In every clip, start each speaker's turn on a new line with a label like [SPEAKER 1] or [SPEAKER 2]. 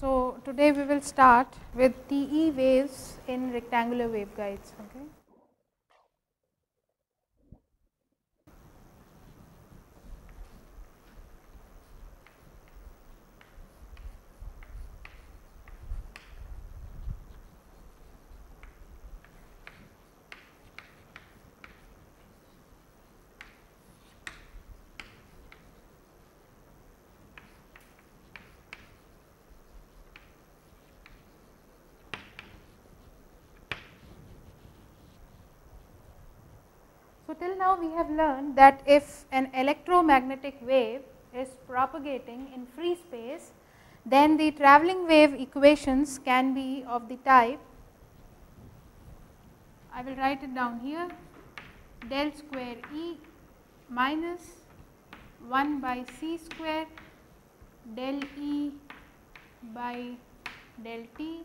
[SPEAKER 1] So, today we will start with TE waves in rectangular waveguides. Okay. So, till now we have learned that if an electromagnetic wave is propagating in free space, then the travelling wave equations can be of the type, I will write it down here, del square E minus 1 by C square del E by del T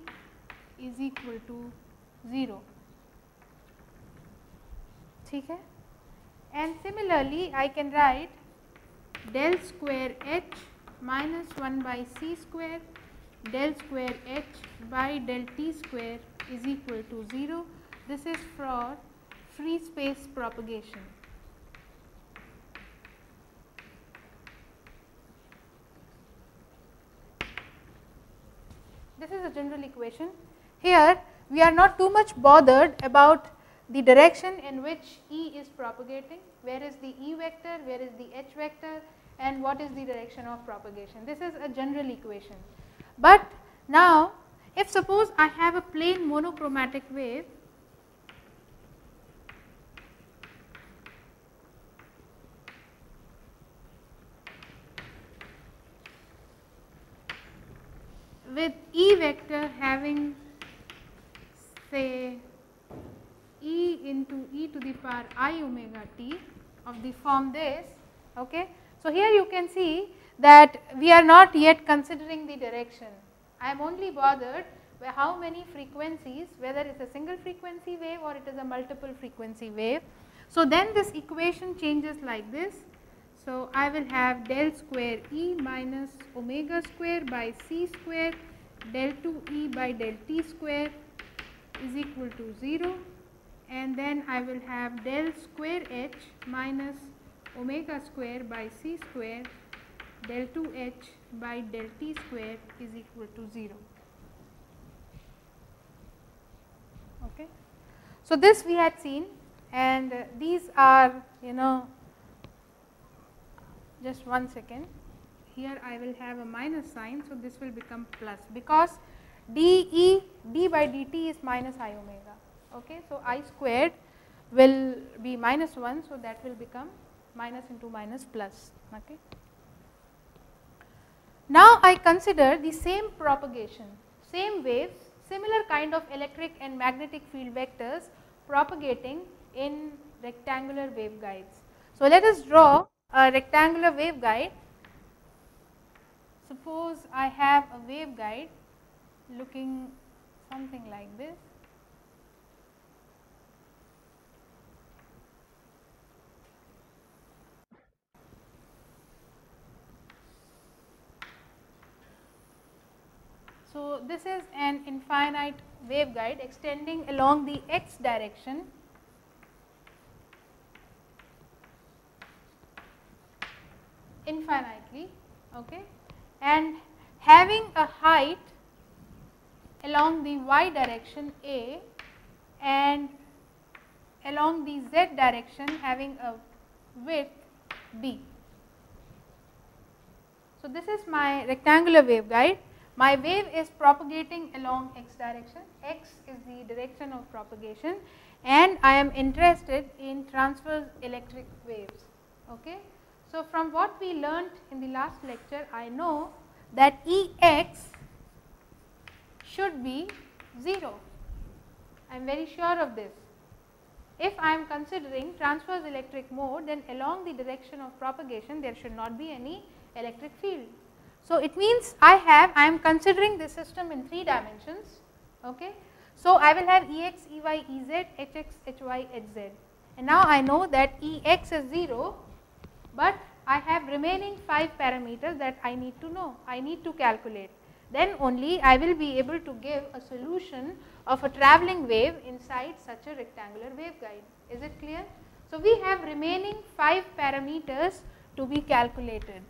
[SPEAKER 1] is equal to 0. ठीक है. And similarly, I can write del square H minus 1 by C square del square H by del T square is equal to 0. This is for free space propagation. This is a general equation. Here we are not too much bothered about the direction in which E is propagating, where is the E vector, where is the H vector, and what is the direction of propagation. This is a general equation. But now, if suppose I have a plain monochromatic wave, with E vector having say E into e to the power I omega t of the form this. Okay. So, here you can see that we are not yet considering the direction. I am only bothered by how many frequencies, whether it is a single frequency wave or it is a multiple frequency wave. So, then this equation changes like this. So, I will have del square E minus omega square by C square del 2E by del T square is equal to 0. And then I will have del square H minus omega square by C square del 2H by del T square is equal to 0. Okay. So, this we had seen, and these are, just one second, here I will have a minus sign. So, this will become plus because d by dt is minus I omega. Okay. So, I squared will be minus 1. So, that will become minus into minus plus. Okay. Now, I consider the same propagation, same waves, similar kind of electric and magnetic field vectors propagating in rectangular waveguides. So, let us draw a rectangular waveguide. Suppose I have a waveguide looking something like this. So, this is an infinite waveguide extending along the x direction infinitely, okay, and having a height along the y direction a and along the z direction having a width b. So, this is my rectangular waveguide. My wave is propagating along x direction, x is the direction of propagation, and I am interested in transverse electric waves. Okay. So, from what we learnt in the last lecture, I know that Ex should be 0. I am very sure of this. If I am considering transverse electric mode, then along the direction of propagation there should not be any electric field. So, it means I am considering this system in 3 dimensions. Okay. So, I will have Ex, Ey, Ez, Hx, Hy, Hz, and now I know that Ex is 0, but I have remaining 5 parameters that I need to know, I need to calculate. then only I will be able to give a solution of a travelling wave inside such a rectangular waveguide. Is it clear? So, we have remaining 5 parameters to be calculated.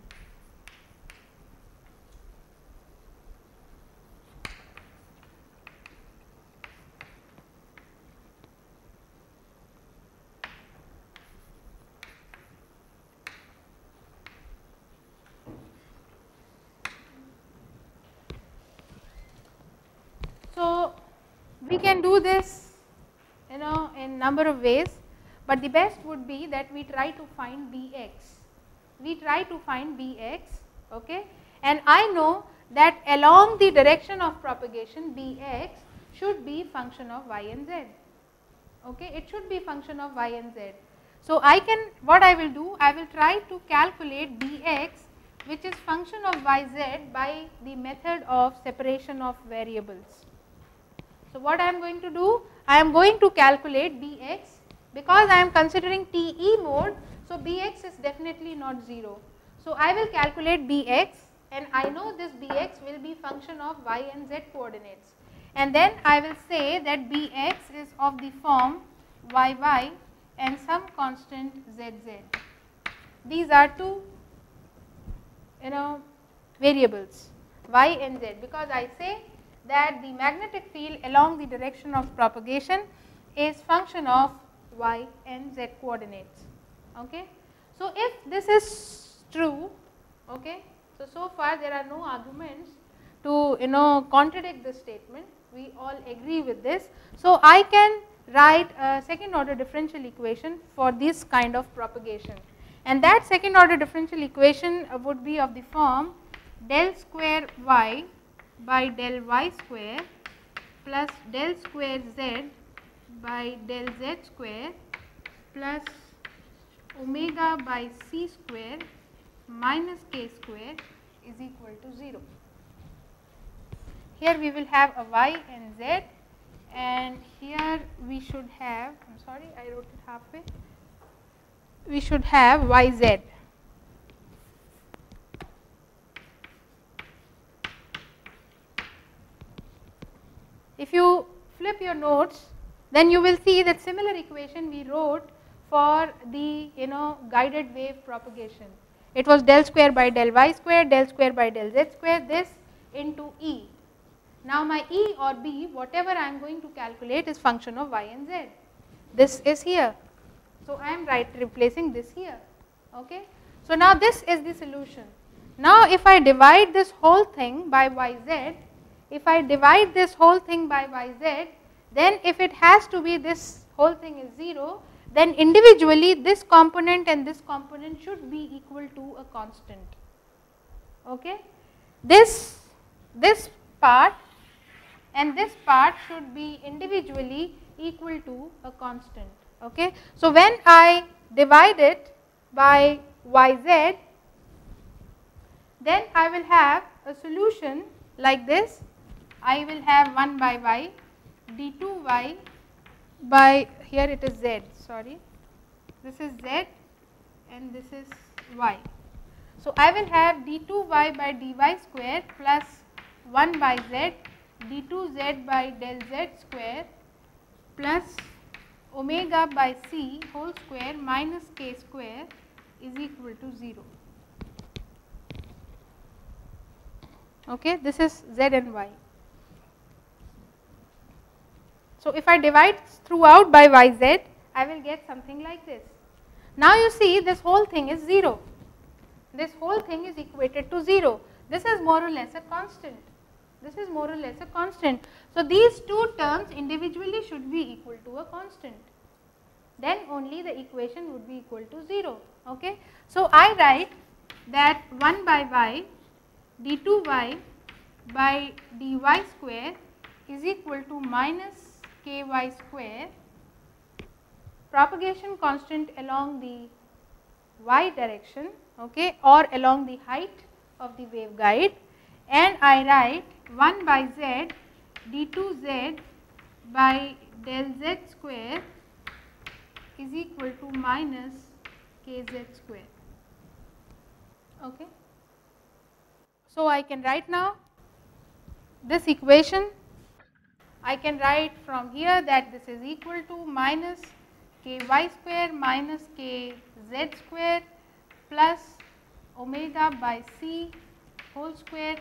[SPEAKER 1] So, we can do this in number of ways, but the best would be that we try to find Bx. We try to find Bx, okay, and I know that along the direction of propagation Bx should be function of y and z, okay, it should be function of y and z. So, what I will do, I will try to calculate Bx, which is function of yz by the method of separation of variables. So, what I am going to do? I am going to calculate Bx because I am considering TE mode. So, Bx is definitely not 0. So, I will calculate Bx and I know this Bx will be function of y and z coordinates, and then I will say that Bx is of the form yy and some constant zz. These are two variables y and z, because I say that the magnetic field along the direction of propagation is function of y and z coordinates. Okay. So, if this is true, okay, so far there are no arguments to contradict this statement, we all agree with this. So, I can write a second order differential equation for this kind of propagation, and that second order differential equation would be of the form del square y by del y square plus del square z by del z square plus omega by c square minus k square is equal to 0. Here we will have a y and z, and here we should have, I am sorry I wrote it halfway, we should have yz. If you flip your notes, then you will see that similar equation we wrote for the guided wave propagation. It was del square by del y square, del square by del z square, this into E. Now, my E or B, whatever I am going to calculate, is function of y and z. This is here. So, I am replacing this here. Okay. So, now this is the solution. Now, if I divide this whole thing by yz, if I divide this whole thing by yz, then if it has to be this whole thing is 0, then individually this component and this component should be equal to a constant. Okay. This part and this part should be individually equal to a constant. Okay. So, when I divide it by yz, then I will have a solution like this. I will have 1 by y d2y by, here it is z, sorry, this is z and this is y. So, I will have d2y by dy square plus 1 by z d2z by del z square plus omega by c whole square minus k square is equal to 0. Okay, this is z and y. So, if I divide throughout by yz, I will get something like this. Now, you see this whole thing is 0, this whole thing is equated to 0, this is more or less a constant, this is more or less a constant. So, these two terms individually should be equal to a constant, then only the equation would be equal to 0. Okay. So, I write that 1 by y d2y by dy square is equal to minus ky square, propagation constant along the y direction, okay, or along the height of the waveguide, and I write 1 by z d2z by del z square is equal to minus kz square. Okay. So, I can write now this equation I can write from here that this is equal to minus ky square minus kz square plus omega by c whole square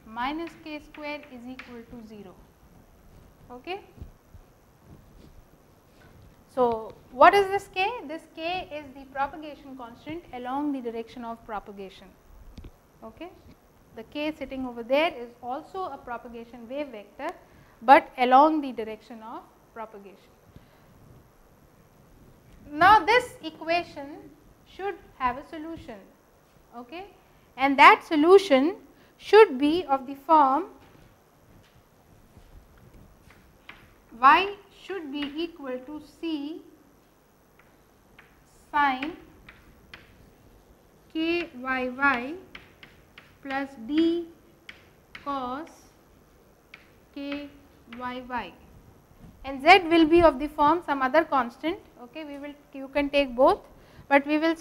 [SPEAKER 1] minus k square is equal to 0. Okay. So, what is this k? This k is the propagation constant along the direction of propagation. Okay. The k sitting over there is also a propagation wave vector, but along the direction of propagation. Now, this equation should have a solution, okay, and that solution should be of the form y should be equal to c sin kyy plus d cos kyy, and z will be of the form some other constant. Okay, you can take both, but we will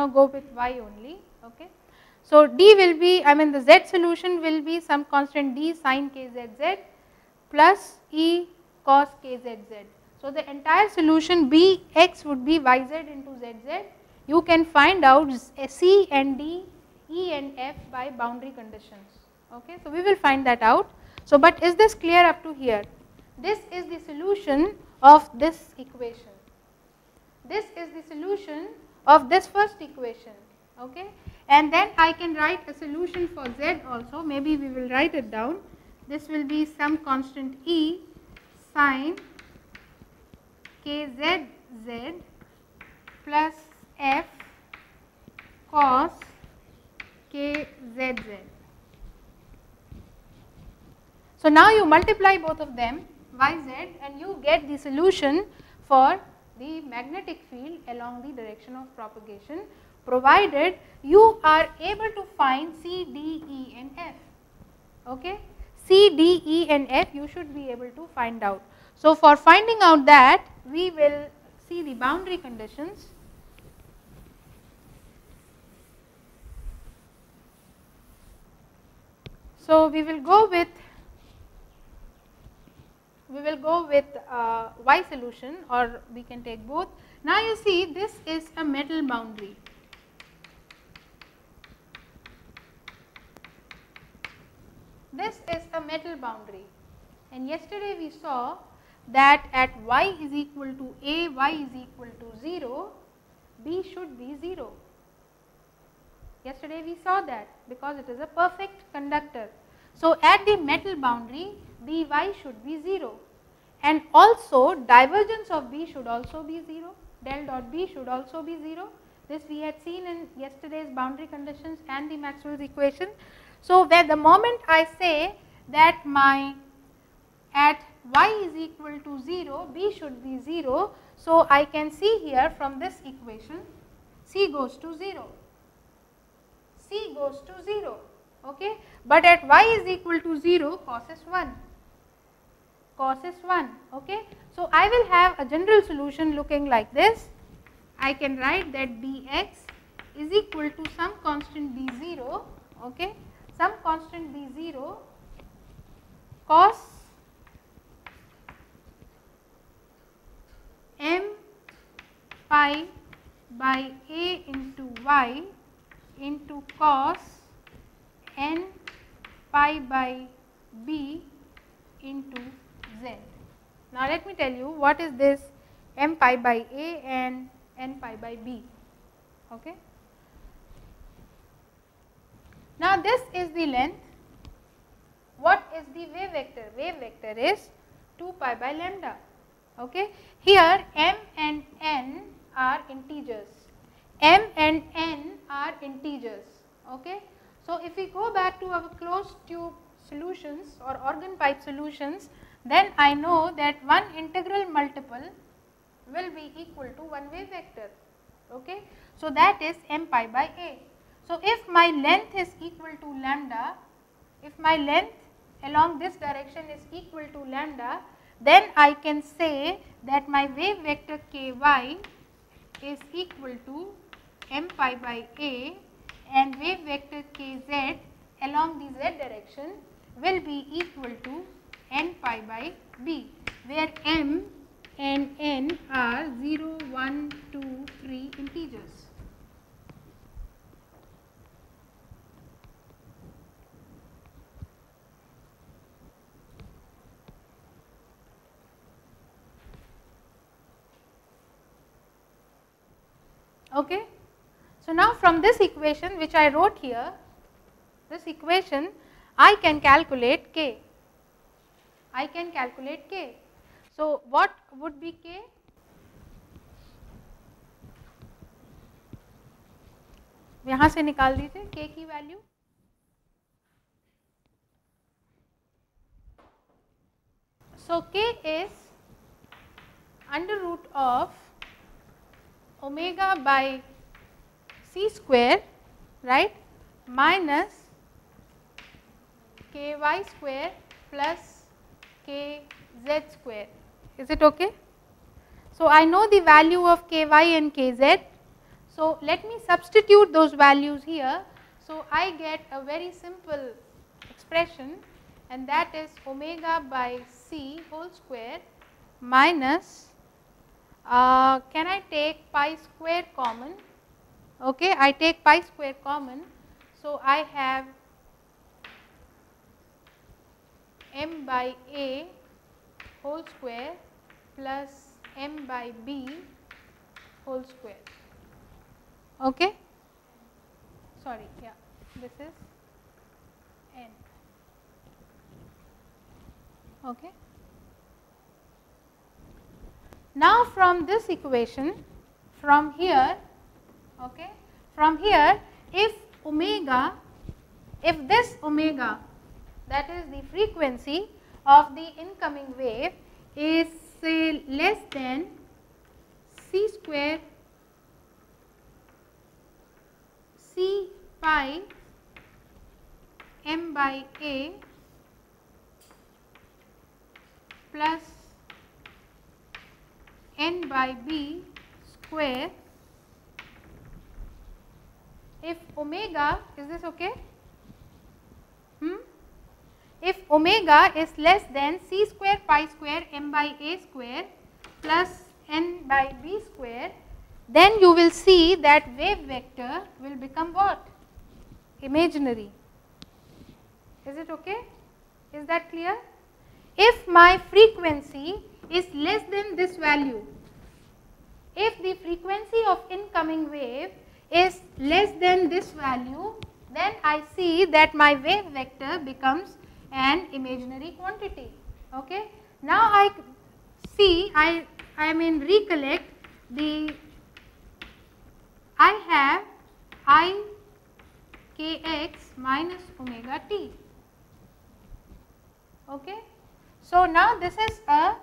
[SPEAKER 1] go with y only. Okay. So, d will be, the z solution will be some constant d sin kzz plus e cos kzz. So, the entire solution Bx would be yz into zz. You can find out c and d, e and f by boundary conditions. Okay. So, we will find that out. So, but is this clear up to here? This is the solution of this equation. This is the solution of this first equation. Okay. And then I can write a solution for z also, maybe we will write it down. This will be some constant e sin kzz plus f cos kzz. So, now you multiply both of them yz and you get the solution for the magnetic field along the direction of propagation, provided you are able to find C, D, E and F. Okay. C, D, E and F you should be able to find out. So, for finding out that, we will see the boundary conditions. So, we will go with y solution, or we can take both. Now, you see this is a metal boundary. This is a metal boundary, and yesterday we saw that at y is equal to a, y is equal to 0, b should be 0. Yesterday we saw that because it is a perfect conductor. So, at the metal boundary dy should be 0, and also divergence of b should also be 0, del dot b should also be 0. This we had seen in yesterday's boundary conditions and the Maxwell's equation. So, where the moment I say that my at y is equal to 0, b should be 0. So, I can see here from this equation c goes to 0, c goes to 0, okay. But at y is equal to 0, cos is 1, cos is 1, okay. So, I will have a general solution looking like this. I can write that Bx is equal to some constant B0, okay, some constant B0 cos m pi by a into y into cos n pi by b into z. Now, let me tell you what is this m pi by a and n pi by b. Okay. Now, this is the length. What is the wave vector? Wave vector is 2 pi by lambda. Okay. Here m and n are integers. M and n are integers. Okay. So, if we go back to our closed tube solutions or organ pipe solutions, then I know that one integral multiple will be equal to one wave vector. Okay. So, that is m pi by a. So, if my length is equal to lambda, if my length along this direction is equal to lambda, then I can say that my wave vector ky is equal to m pi by a and wave vector kz along the z direction direction will be equal to n pi by b, where m and n are 0, 1, 2, 3 integers. Okay. So, now from this equation which I wrote here, this equation I can calculate k. I can calculate k. So, what would be k? यहाँ से निकाल दीजिए k की value. So, k is under root of omega by c square, right, minus ky square plus kz square. Is it okay? So, I know the value of ky and kz. So, let me substitute those values here. So, I get a very simple expression, and that is omega by c whole square minus, can I take pi square common? Okay, I take pi square common. So, I have m by a whole square plus m by b whole square. Okay, sorry, yeah, this is n. Okay. Now, from this equation, from here, okay, from here, if omega, if this omega, that is the frequency of the incoming wave, is say less than c square c pi m by a plus n by b square, if omega, is this okay? If omega is less than c square pi square m by a square plus n by b square, then you will see that wave vector will become what? Imaginary. Is it okay? Is that clear? If my frequency is less than this value, if the frequency of incoming wave is less than this value, then I see that my wave vector becomes an imaginary quantity. Okay. Now, I see, I mean recollect the, I have I kx minus omega t. Okay. So, now this is a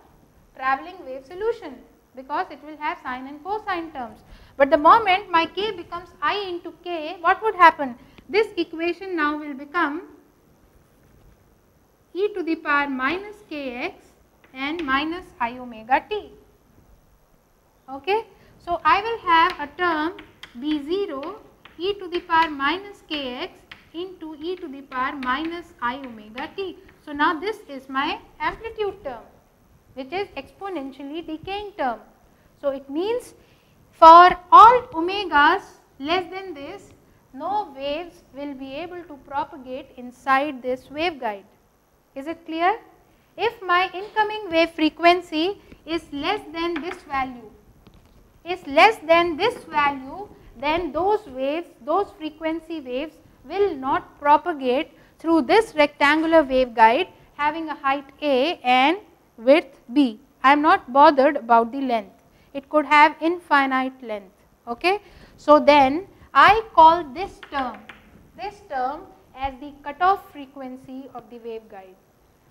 [SPEAKER 1] travelling wave solution, because it will have sine and cosine terms. But the moment my k becomes I into k, what would happen? This equation now will become e to the power minus kx and minus I omega t. Okay. So, I will have a term b0 e to the power minus kx into e to the power minus I omega t. So, now this is my amplitude term, which is exponentially decaying term. So, it means for all omegas less than this, no waves will be able to propagate inside this waveguide. Is it clear? If my incoming wave frequency is less than this value, then those waves, those frequency waves will not propagate through this rectangular waveguide having a height a and width b. I am not bothered about the length, it could have infinite length. Okay. So, then I call this term as the cutoff frequency of the waveguide.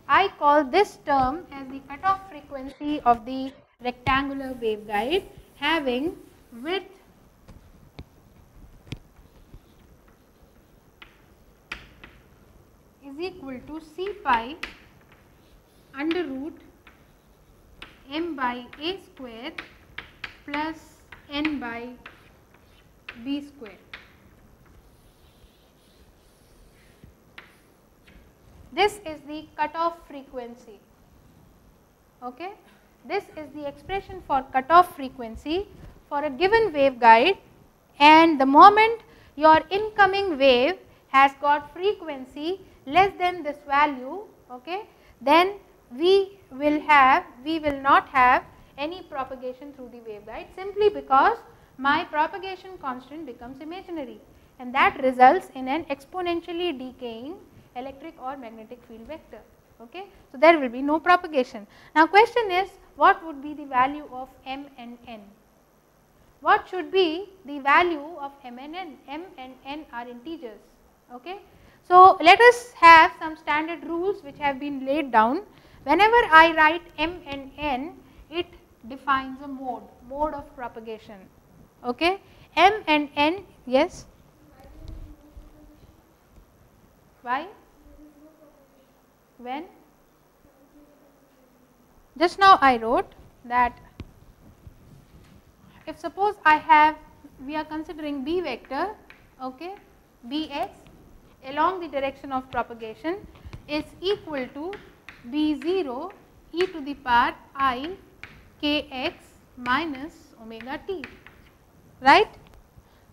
[SPEAKER 1] I call this term as the cutoff frequency of the rectangular waveguide having width is equal to c pi under root m by a square plus n by b square. this is the cutoff frequency. Okay. This is the expression for cutoff frequency for a given waveguide, and the moment your incoming wave has got frequency less than this value, okay, then we will not have any propagation through the waveguide, simply because my propagation constant becomes imaginary, and that results in an exponentially decaying electric or magnetic field vector. Okay. So, there will be no propagation. Now, question is, what would be the value of m and n? What should be the value of m and n? M and n are integers. Okay. So, let us have some standard rules which have been laid down. Whenever I write m and n, it defines a mode of propagation. Okay. M and n, yes. Why? When? Just now I wrote that if suppose we are considering B vector, okay, Bx along the direction of propagation is equal to B0 e to the power I kx minus omega t, right.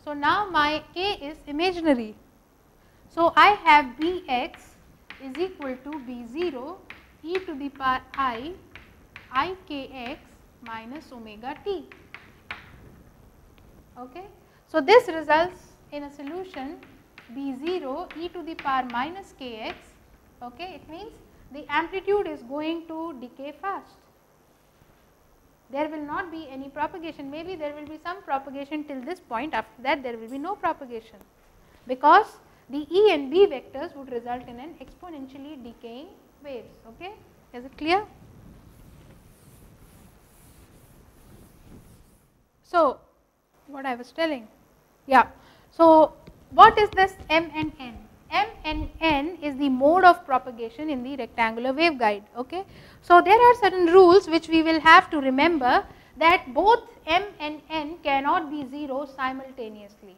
[SPEAKER 1] So, now my k is imaginary. So, I have Bx is equal to B0 e to the power I kx minus omega t. Okay. So, this results in a solution B0 e to the power minus kx. Okay. It means the amplitude is going to decay fast. There will not be any propagation, maybe there will be some propagation till this point, after that there will be no propagation, because the E and B vectors would result in an exponentially decaying waves. Okay. Is it clear? So, what I was telling, yeah. So, what is this m and n? M and n is the mode of propagation in the rectangular waveguide. Okay. So, there are certain rules which we will have to remember, that both m and n cannot be 0 simultaneously.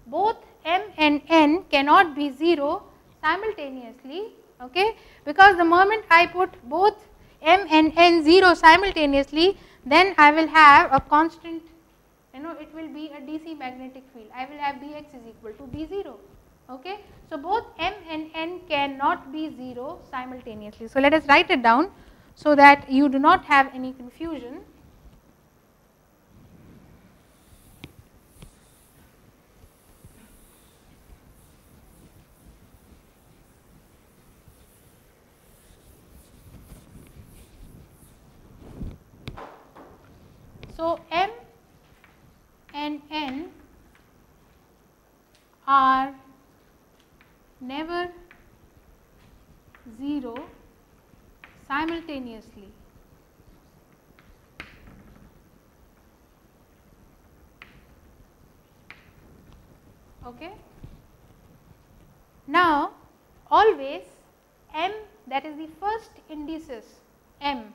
[SPEAKER 1] Both m and n cannot be 0 simultaneously, okay, because the moment I put both m and n 0 simultaneously, then I will have a constant, it will be a DC magnetic field. I will have Bx is equal to B0. Okay. So, both m and n cannot be 0 simultaneously. So, let us write it down so that you do not have any confusion. So, m and n are never 0 simultaneously. Okay. Now, always m, that is the first indices m,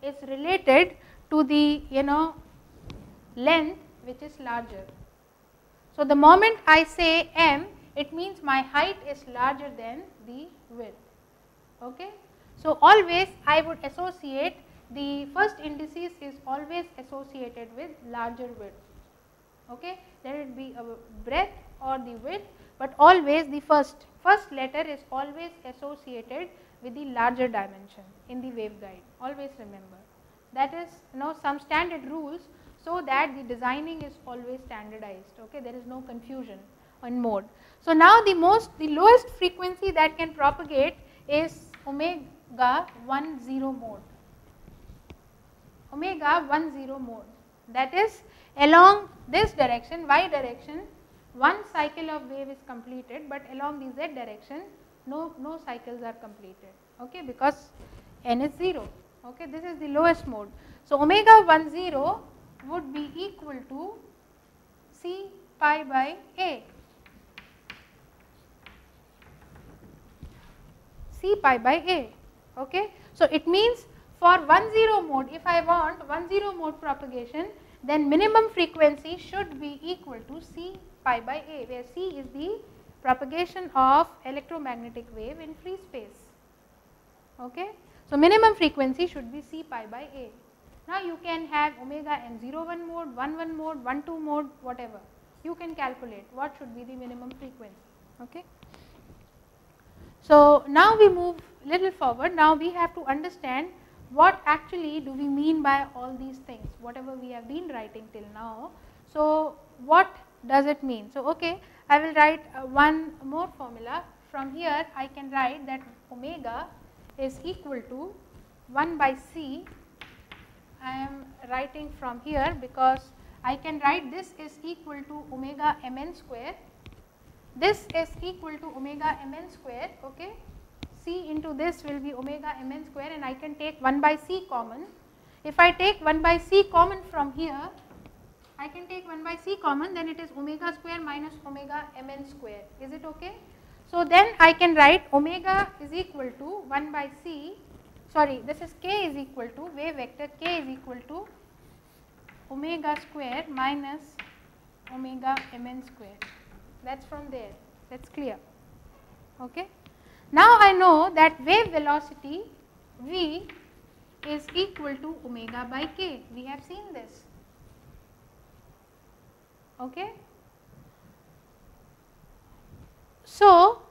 [SPEAKER 1] is related to the length which is larger. So, the moment I say m, it means my height is larger than the width. Okay. So, always I would associate the first indices is always associated with larger width. Okay. Let it be a breadth or the width, but always the first letter is always associated with the larger dimension in the waveguide. Always remember. That is some standard rules, so that the designing is always standardized. Okay. There is no confusion on mode. So, now the lowest frequency that can propagate is omega 10 mode. Omega 10 mode, that is along this direction, y direction, one cycle of wave is completed, but along the z direction no cycles are completed. Okay, because n is 0. Okay, this is the lowest mode. So, omega 10 would be equal to C pi by A. C pi by A. Okay. So, it means for 10 mode, if I want 10 mode propagation, then minimum frequency should be equal to C pi by A, where C is the propagation of electromagnetic wave in free space. Okay. So, minimum frequency should be C pi by A. Now, you can have omega m01 mode, 11 mode, 12 mode, whatever. You can calculate what should be the minimum frequency. Okay. So, now we move little forward. Now, we have to understand what actually do we mean by all these things, whatever we have been writing till now. So, what does it mean? So, okay, I will write one more formula. From here, I can write that omega is equal to 1 by C. I am writing from here because I can write this is equal to omega mn square. This is equal to omega mn square. Okay. C into this will be omega mn square, and I can take 1 by C common. If I take 1 by C common from here, I can take 1 by C common, then it is omega square minus omega mn square. Is it okay? So, then I can write omega is equal to 1 by C, sorry, this is k is equal to wave vector k is equal to omega square minus omega mn square. That is from there, that is clear. Okay. Now, I know that wave velocity v is equal to omega by k. We have seen this. Okay. So,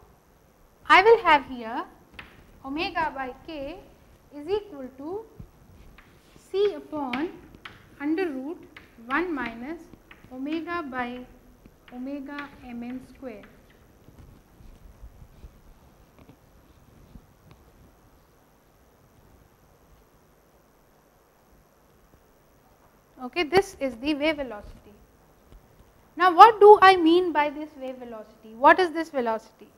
[SPEAKER 1] I will have here omega by k is equal to C upon under root 1 minus omega by omega mn square. Okay, this is the wave velocity. Now, what do I mean by this wave velocity? What is this velocity?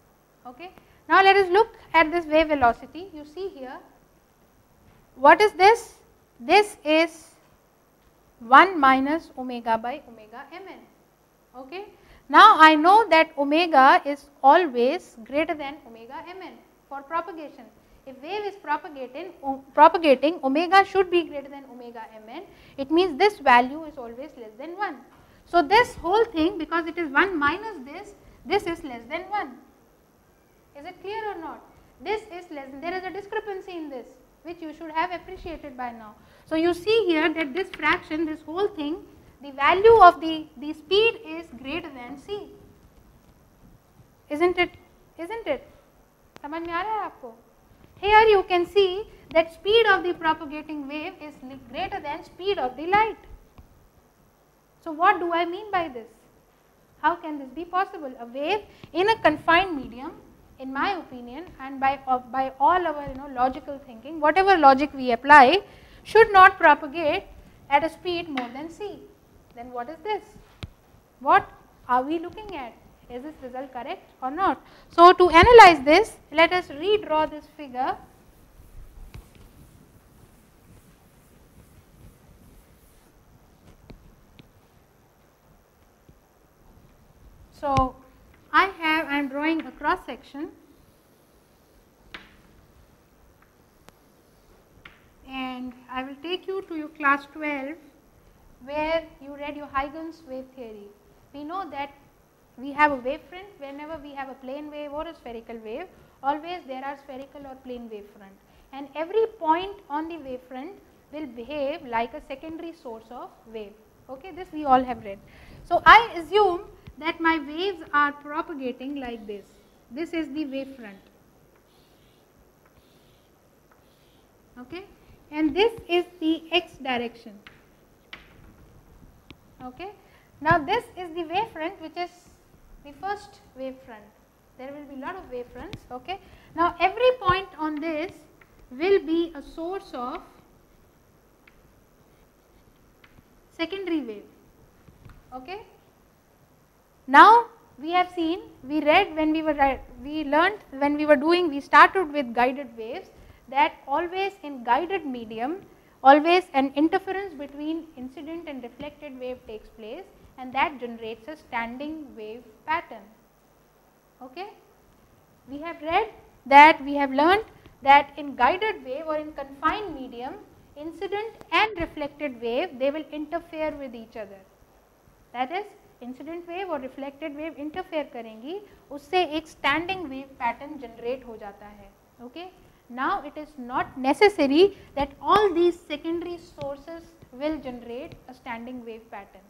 [SPEAKER 1] Okay. Now, let us look at this wave velocity. You see here, what is this? This is 1 minus omega by omega mn. Okay. Now, I know that omega is always greater than omega mn for propagation. If wave is propagating, omega should be greater than omega mn. It means this value is always less than 1. So, this whole thing, because it is 1 minus this is less than 1. Is it clear or not? This is less than, there is a discrepancy in this, which you should have appreciated by now. So, you see here that this fraction, this whole thing, the value of the speed is greater than c. Isn't it? Isn't it? समझ में आ रहा है आपको? Here you can see that speed of the propagating wave is greater than speed of the light. So, what do I mean by this? How can this be possible? A wave in a confined medium, in my opinion, and by all our logical thinking, whatever logic we apply, should not propagate at a speed more than c. Then what is this? What are we looking at? Is this result correct or not? So, to analyze this, let us redraw this figure. So, I am drawing a cross section, and I will take you to your class 12, where you read your Huygens wave theory. We know that we have a wavefront. Whenever we have a plane wave or a spherical wave, always there are spherical or plane wavefront, and every point on the wavefront will behave like a secondary source of wave. Okay, this we all have read. So, I assume that my waves are propagating like this. This is the wavefront. Okay, and this is the x direction. Okay. Now, this is the wavefront, which is the first wavefront. There will be lot of wavefronts. Okay. Now, every point on this will be a source of secondary wave. Okay. Now, we have seen, we read when we learned when we were doing, we started with guided waves, that always in guided medium, always an interference between incident and reflected wave takes place, and that generates a standing wave pattern. Okay. We have read that, we have learned that in guided wave or in confined medium, incident and reflected wave, they will interfere with each other. That is, incident wave और reflected wave interfere करेंगी, उससे एक standing wave pattern generate हो जाता है. Okay. Now it is not necessary that all these secondary sources will generate a standing wave pattern.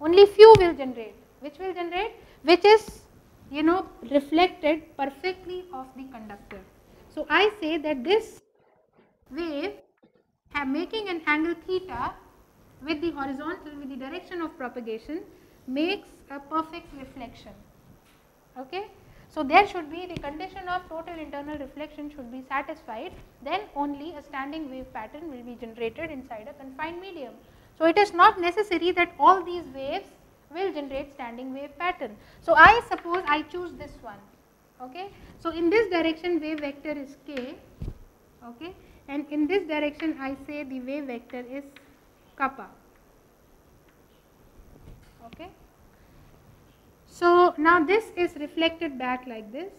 [SPEAKER 1] Only few will generate. Which will generate? Which is reflected perfectly off the conductor. So I say that this wave making an angle theta with the horizontal, with the direction of propagation, makes a perfect reflection. Okay. So there should be the condition of total internal reflection should be satisfied, then only a standing wave pattern will be generated inside a confined medium. So it is not necessary that all these waves will generate standing wave pattern. So I suppose I choose this one. Okay. So in this direction wave vector is k, okay, and in this direction I say the wave vector is kappa. Okay. So now this is reflected back like this.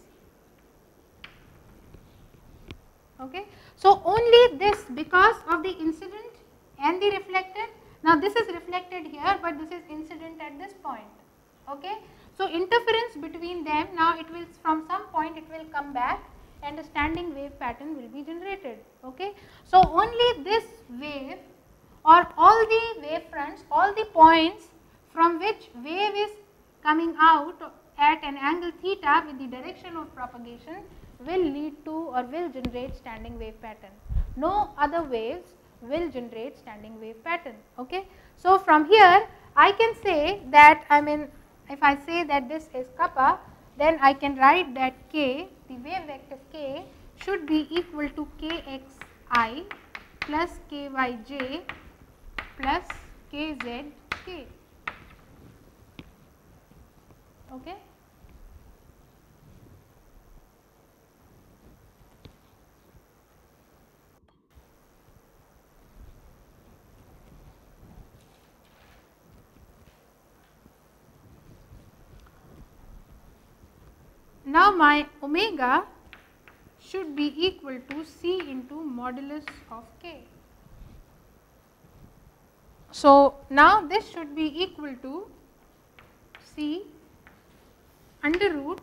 [SPEAKER 1] Okay. So only this, because of the incident and the reflected. Now this is reflected here, but this is incident at this point. Okay. So interference between them, now it will from some point it will come back and a standing wave pattern will be generated. Okay. So only this wave or all the wave fronts, all the points from which wave is coming out at an angle theta with the direction of propagation will lead to or will generate standing wave pattern. No other waves will generate standing wave pattern. Okay. So from here I can say that, if I say that this is kappa, then I can write that k, the wave vector k, should be equal to kxi plus kyj plus kzk. Okay. Now my omega should be equal to c into modulus of k. So now this should be equal to c under root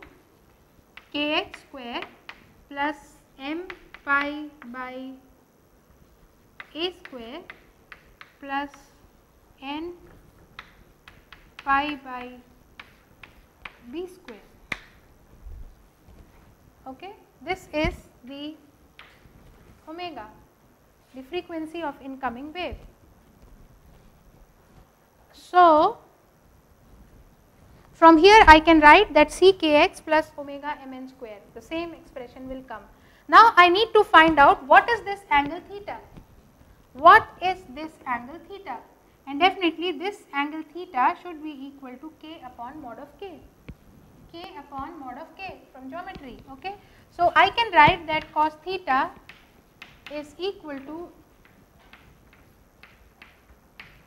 [SPEAKER 1] kx square plus m pi by a square plus n pi by b square. Okay. This is the omega, the frequency of incoming wave. So from here I can write that ckx plus omega mn square, the same expression will come. Now I need to find out what is this angle theta. What is this angle theta? And definitely this angle theta should be equal to k upon mod of k. K upon mod of k from geometry. Okay. So I can write that cos theta is equal to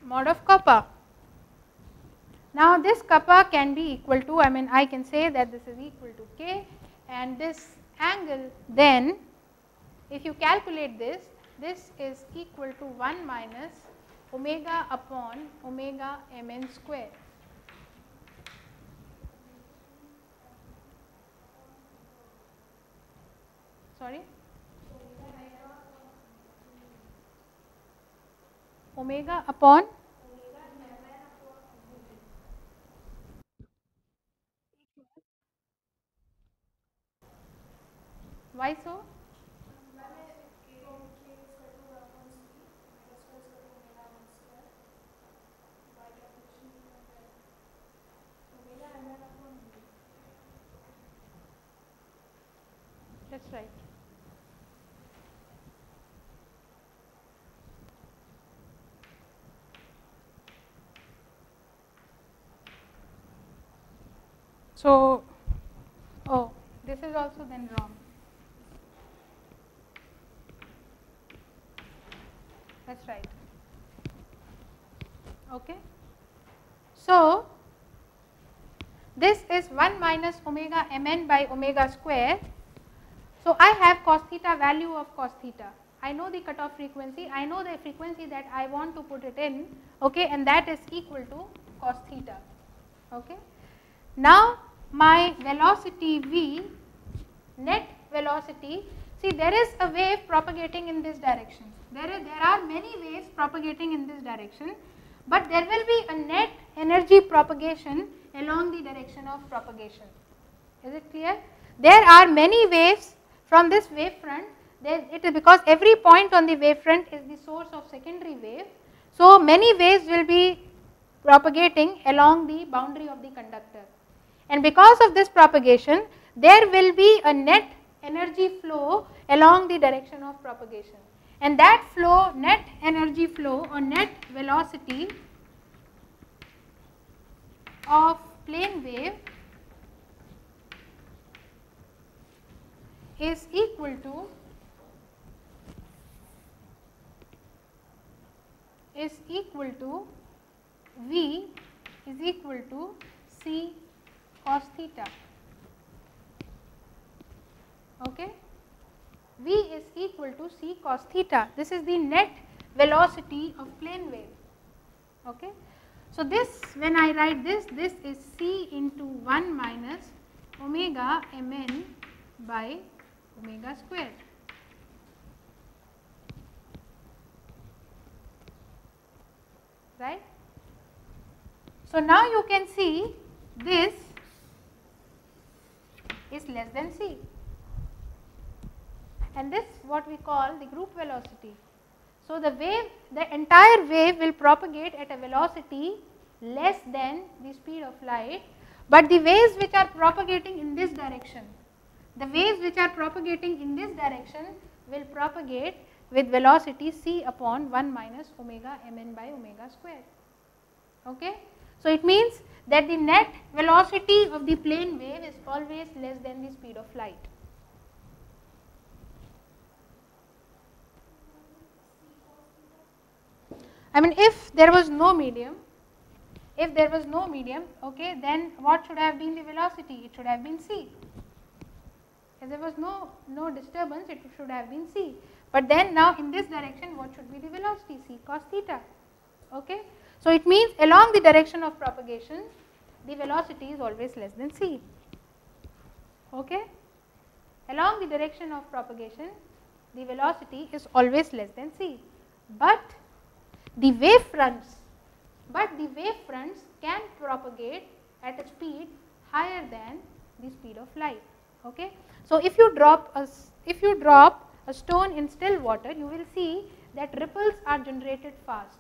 [SPEAKER 1] mod of kappa. Now this kappa can be equal to, I can say that this is equal to k, and this angle then, if you calculate this, this is equal to 1 minus omega upon omega mn square. Sorry? Omega upon why so? That's right. So, oh, this is also then wrong. That's right. Okay. So, this is 1 minus omega mn by omega square. So, I have cos theta, value of cos theta. I know the cutoff frequency, I know the frequency that I want to put it in, okay, and that is equal to cos theta. Okay. Now, my velocity v, net velocity, See, there is a wave propagating in this direction. There are many waves propagating in this direction, but there will be a net energy propagation along the direction of propagation. Is it clear? There are many waves from this wave front. It is because every point on the wave front is the source of secondary wave. So, many waves will be propagating along the boundary of the conductor, and because of this propagation there will be a net energy flow along the direction of propagation, and that flow, net energy flow or net velocity of plane wave is equal to V is equal to C cos theta. Okay. V is equal to C cos theta. This is the net velocity of plane wave. Okay. So, this, when I write this is C into 1 minus omega mn by omega square. Right. So, now you can see this is less than C, and this what we call the group velocity. So, the entire wave will propagate at a velocity less than the speed of light, but the waves which are propagating in this direction, will propagate with velocity C upon 1 minus omega mn by omega square. Okay. So, it means that the net velocity of the plane wave is always less than the speed of light. I mean, if there was no medium, okay, then what should have been the velocity? It should have been C. If there was no disturbance, it should have been C. But then now in this direction, what should be the velocity? C cos theta. Okay. So, it means along the direction of propagation, the velocity is always less than C. Okay. Along the direction of propagation, the velocity is always less than C. But the wave fronts can propagate at a speed higher than the speed of light. Okay. So, if you drop a stone in still water, you will see that ripples are generated fast.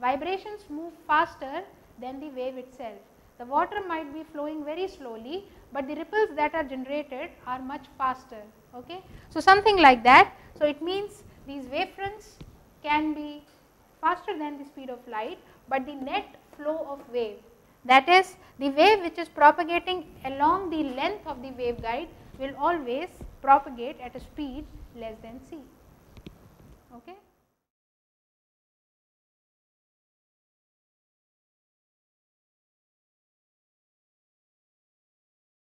[SPEAKER 1] Vibrations move faster than the wave itself. The water might be flowing very slowly, but the ripples that are generated are much faster. Okay. So, something like that. So, it means these wave fronts can be faster than the speed of light, but the net flow of wave, that is the wave which is propagating along the length of the waveguide, will always propagate at a speed less than C. Okay.